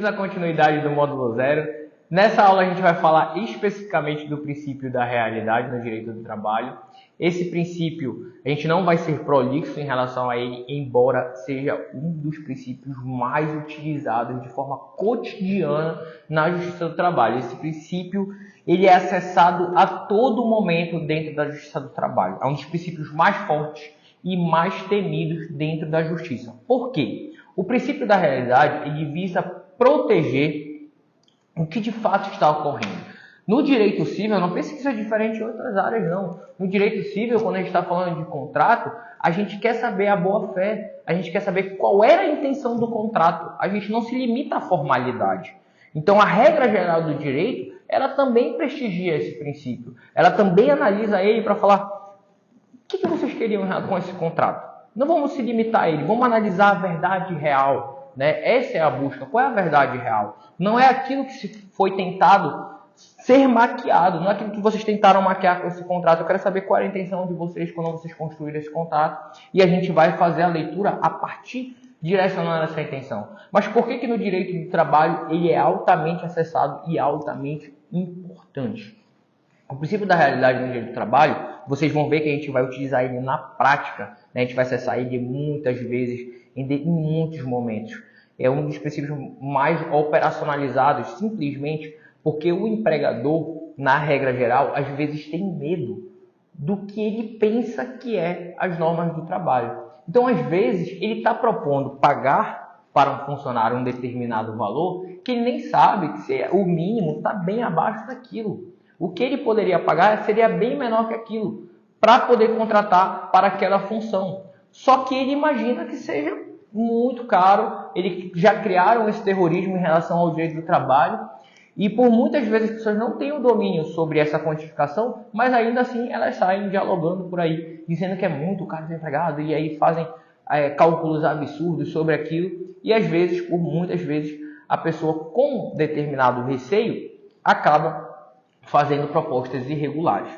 Bem-vindos à continuidade do módulo 0. Nessa aula a gente vai falar especificamente do princípio da realidade no direito do trabalho. Esse princípio, a gente não vai ser prolixo em relação a ele, embora seja um dos princípios mais utilizados de forma cotidiana na Justiça do Trabalho. Esse princípio, ele é acessado a todo momento dentro da Justiça do Trabalho. É um dos princípios mais fortes e mais temidos dentro da Justiça. Por quê? O princípio da realidade, ele visa proteger o que de fato está ocorrendo. No direito civil, não pense que isso é diferente em outras áreas, não. No direito civil, quando a gente está falando de contrato, a gente quer saber a boa-fé, a gente quer saber qual era a intenção do contrato. A gente não se limita à formalidade. Então, a regra geral do direito, ela também prestigia esse princípio. Ela também analisa ele para falar o que vocês queriam com esse contrato. Não vamos se limitar a ele, vamos analisar a verdade real. Né? Essa é a busca. Qual é a verdade real? Não é aquilo que se foi tentado ser maquiado, não é aquilo que vocês tentaram maquiar com esse contrato. Eu quero saber qual era a intenção de vocês quando vocês construíram esse contrato. E a gente vai fazer a leitura a partir direcionando essa intenção. Mas por que no direito do trabalho ele é altamente acessado e altamente importante? O princípio da realidade no direito do trabalho, vocês vão ver que a gente vai utilizar ele na prática, né? A gente vai acessar ele muitas vezes, em muitos momentos. É um dos princípios mais operacionalizados, simplesmente porque o empregador, na regra geral, às vezes tem medo do que ele pensa que é as normas do trabalho. Então, às vezes, ele está propondo pagar para um funcionário um determinado valor que ele nem sabe que o mínimo está bem abaixo daquilo. O que ele poderia pagar seria bem menor que aquilo, para poder contratar para aquela função. Só que ele imagina que seja muito caro, eles já criaram esse terrorismo em relação ao direito do trabalho, e por muitas vezes as pessoas não têm o domínio sobre essa quantificação, mas ainda assim elas saem dialogando por aí, dizendo que é muito caro desempregado, e aí fazem cálculos absurdos sobre aquilo, e às vezes, por muitas vezes, a pessoa com determinado receio acaba fazendo propostas irregulares.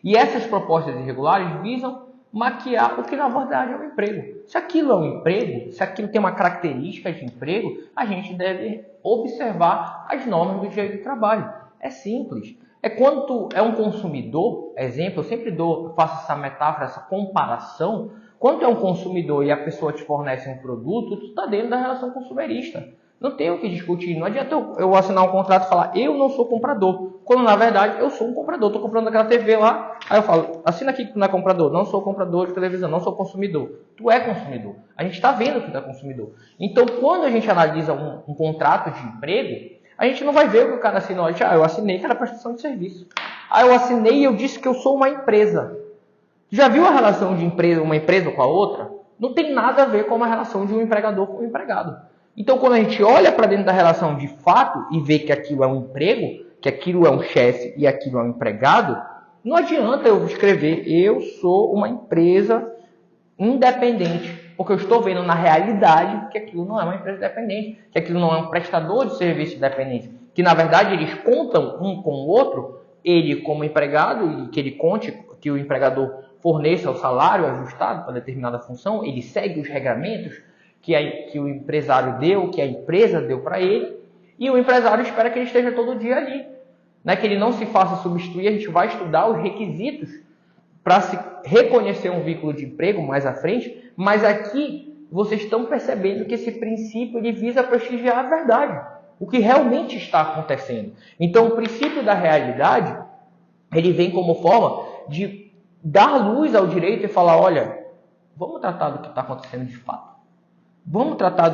E essas propostas irregulares visam maquiar o que na verdade é um emprego. Se aquilo é um emprego, se aquilo tem uma característica de emprego, a gente deve observar as normas do direito do trabalho. É simples. É quando tu é um consumidor, exemplo, eu sempre faço essa metáfora, essa comparação. Quando tu é um consumidor e a pessoa te fornece um produto, tu está dentro da relação consumerista. Não tem o que discutir. Não adianta eu assinar um contrato e falar, eu não sou comprador. Quando, na verdade, eu sou um comprador. Estou comprando aquela TV lá. Aí eu falo, assina aqui que tu não é comprador. Não sou comprador de televisão, não sou consumidor. Tu é consumidor. A gente está vendo que tu é consumidor. Então, quando a gente analisa um contrato de emprego, a gente não vai ver o que o cara assinou. Eu assinei que era prestação de serviço. Eu assinei e eu disse que eu sou uma empresa. Já viu a relação de uma empresa com a outra? Não tem nada a ver com a relação de um empregador com um empregado. Então, quando a gente olha para dentro da relação de fato e vê que aquilo é um emprego, que aquilo é um chefe e aquilo é um empregado, não adianta eu escrever eu sou uma empresa independente, porque eu estou vendo na realidade que aquilo não é uma empresa independente, que aquilo não é um prestador de serviço independente, que na verdade eles contam um com o outro, ele como empregado e que ele conte que o empregador forneça o salário ajustado para determinada função, ele segue os regramentos que o empresário deu, que a empresa deu para ele, e o empresário espera que ele esteja todo dia ali, né? Que ele não se faça substituir. A gente vai estudar os requisitos para se reconhecer um vínculo de emprego mais à frente, mas aqui vocês estão percebendo que esse princípio ele visa prestigiar a verdade, o que realmente está acontecendo. Então, o princípio da realidade, ele vem como forma de dar luz ao direito e falar, olha, vamos tratar do que está acontecendo de fato. Vamos tratar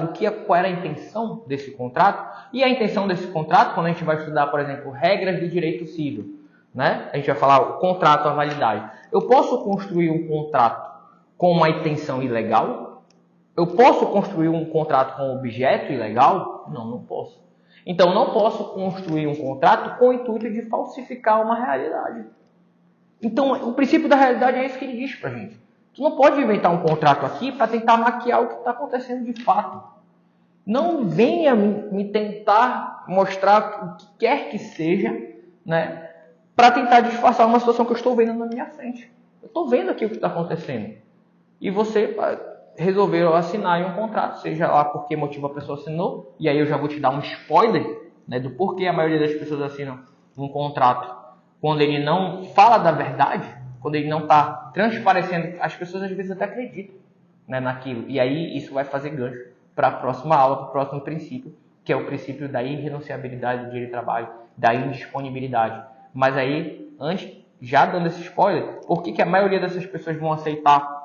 qual era a intenção desse contrato. E a intenção desse contrato, quando a gente vai estudar, por exemplo, regras do direito civil, né? A gente vai falar o contrato, a validade. Eu posso construir um contrato com uma intenção ilegal? Eu posso construir um contrato com objeto ilegal? Não posso. Então, não posso construir um contrato com o intuito de falsificar uma realidade. Então, o princípio da realidade é isso que ele diz pra gente. Tu não pode inventar um contrato aqui para tentar maquiar o que está acontecendo de fato. Não venha me tentar mostrar o que quer que seja, né, para tentar disfarçar uma situação que eu estou vendo na minha frente. Eu estou vendo aqui o que está acontecendo. E você resolveram assinar um contrato, seja lá por que motivo a pessoa assinou, e aí eu já vou te dar um spoiler, né, do porquê a maioria das pessoas assinam um contrato quando ele não fala da verdade, quando ele não está transparecendo. As pessoas às vezes até acreditam, né, naquilo, e aí isso vai fazer gancho para a próxima aula, para o próximo princípio, que é o princípio da irrenunciabilidade do direito de trabalho, da indisponibilidade. Mas aí, antes, já dando esse spoiler, por que a maioria dessas pessoas vão aceitar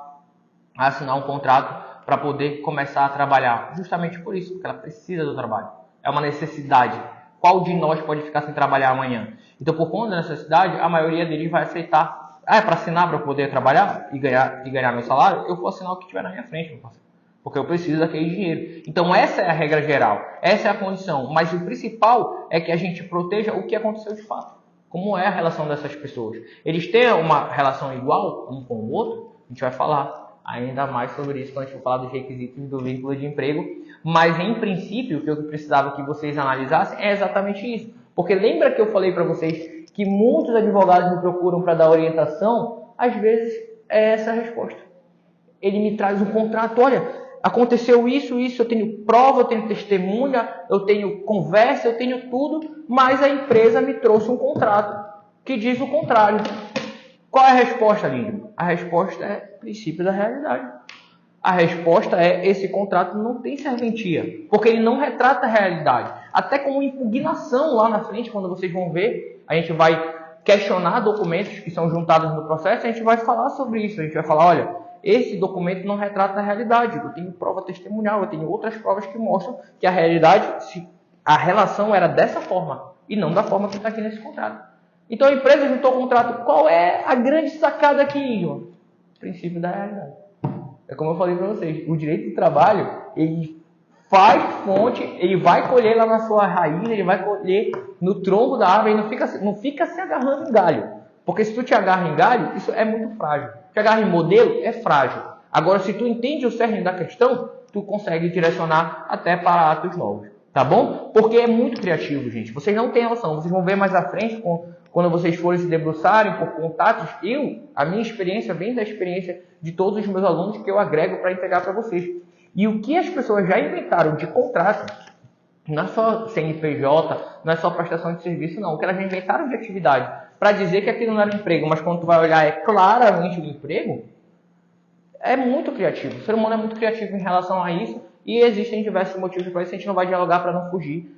assinar um contrato para poder começar a trabalhar? Justamente por isso, porque ela precisa do trabalho. É uma necessidade. Qual de nós pode ficar sem trabalhar amanhã? Então, por conta da necessidade, a maioria deles vai aceitar. É para assinar para poder trabalhar e ganhar meu salário? Eu vou assinar o que tiver na minha frente, meu parceiro, porque eu preciso daquele dinheiro. Então, essa é a regra geral. Essa é a condição. Mas o principal é que a gente proteja o que aconteceu de fato. Como é a relação dessas pessoas? Eles têm uma relação igual um com o outro? A gente vai falar ainda mais sobre isso quando a gente for falar dos requisitos do vínculo de emprego. Mas, em princípio, o que eu precisava que vocês analisassem é exatamente isso. Porque lembra que eu falei para vocês que muitos advogados me procuram para dar orientação? Às vezes é essa a resposta. Ele me traz um contrato, olha, aconteceu isso, eu tenho prova, eu tenho testemunha, eu tenho conversa, eu tenho tudo, mas a empresa me trouxe um contrato que diz o contrário. Qual é a resposta, Lídio? A resposta é princípio da realidade. A resposta é esse contrato não tem serventia, porque ele não retrata a realidade. Até como impugnação lá na frente, quando vocês vão ver, a gente vai questionar documentos que são juntados no processo, a gente vai falar sobre isso, a gente vai falar, olha, esse documento não retrata a realidade, eu tenho prova testemunhal, eu tenho outras provas que mostram que a realidade, a relação era dessa forma, e não da forma que está aqui nesse contrato. Então a empresa juntou o contrato. Qual é a grande sacada aqui, Igor? Princípio da realidade. É como eu falei para vocês, o direito do trabalho, ele faz fonte, ele vai colher lá na sua raiz, ele vai colher no tronco da árvore, ele não fica se agarrando em galho. Porque se tu te agarra em galho, isso é muito frágil. Te agarra em modelo, é frágil. Agora, se tu entende o cerne da questão, tu consegue direcionar até para atos novos. Tá bom? Porque é muito criativo, gente. Vocês não têm noção. Vocês vão ver mais à frente, quando vocês forem se debruçarem por contatos. A minha experiência vem da experiência de todos os meus alunos que eu agrego para entregar para vocês. E o que as pessoas já inventaram de contrato, não é só CNPJ, não é só prestação de serviço, não. O que elas já inventaram de atividade para dizer que aquilo não era um emprego, mas quando tu vai olhar é claramente um emprego, é muito criativo. O ser humano é muito criativo em relação a isso e existem diversos motivos para isso. A gente não vai dialogar para não fugir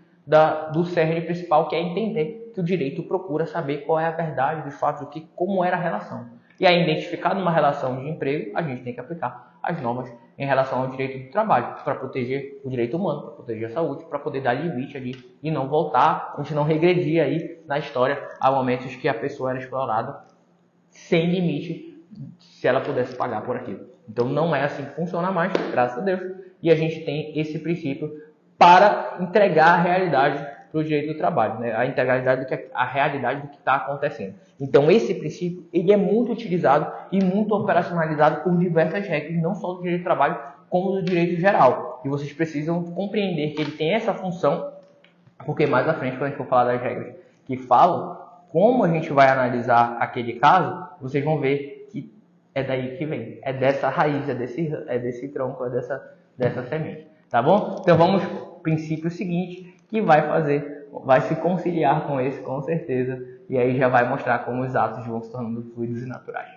do cerne principal, que é entender que o direito procura saber qual é a verdade dos fatos, como era a relação. E aí, identificado uma relação de emprego, a gente tem que aplicar as normas em relação ao direito do trabalho, para proteger o direito humano, para proteger a saúde, para poder dar limite ali e não voltar, a gente não regredir aí na história a momentos que a pessoa era explorada sem limite, se ela pudesse pagar por aquilo. Então não é assim que funciona mais, graças a Deus, e a gente tem esse princípio para entregar a realidade para o direito do trabalho, né? A integralidade a realidade do que está acontecendo. Então esse princípio ele é muito utilizado e muito operacionalizado por diversas regras, não só do direito do trabalho, como do direito geral. E vocês precisam compreender que ele tem essa função, porque mais à frente, quando a gente for falar das regras que falam como a gente vai analisar aquele caso, vocês vão ver que é daí que vem, é dessa raiz, é desse tronco, é dessa semente. Tá bom? Então vamos ao princípio seguinte, que vai se conciliar com esse, com certeza, e aí já vai mostrar como os atos vão se tornando fluidos e naturais.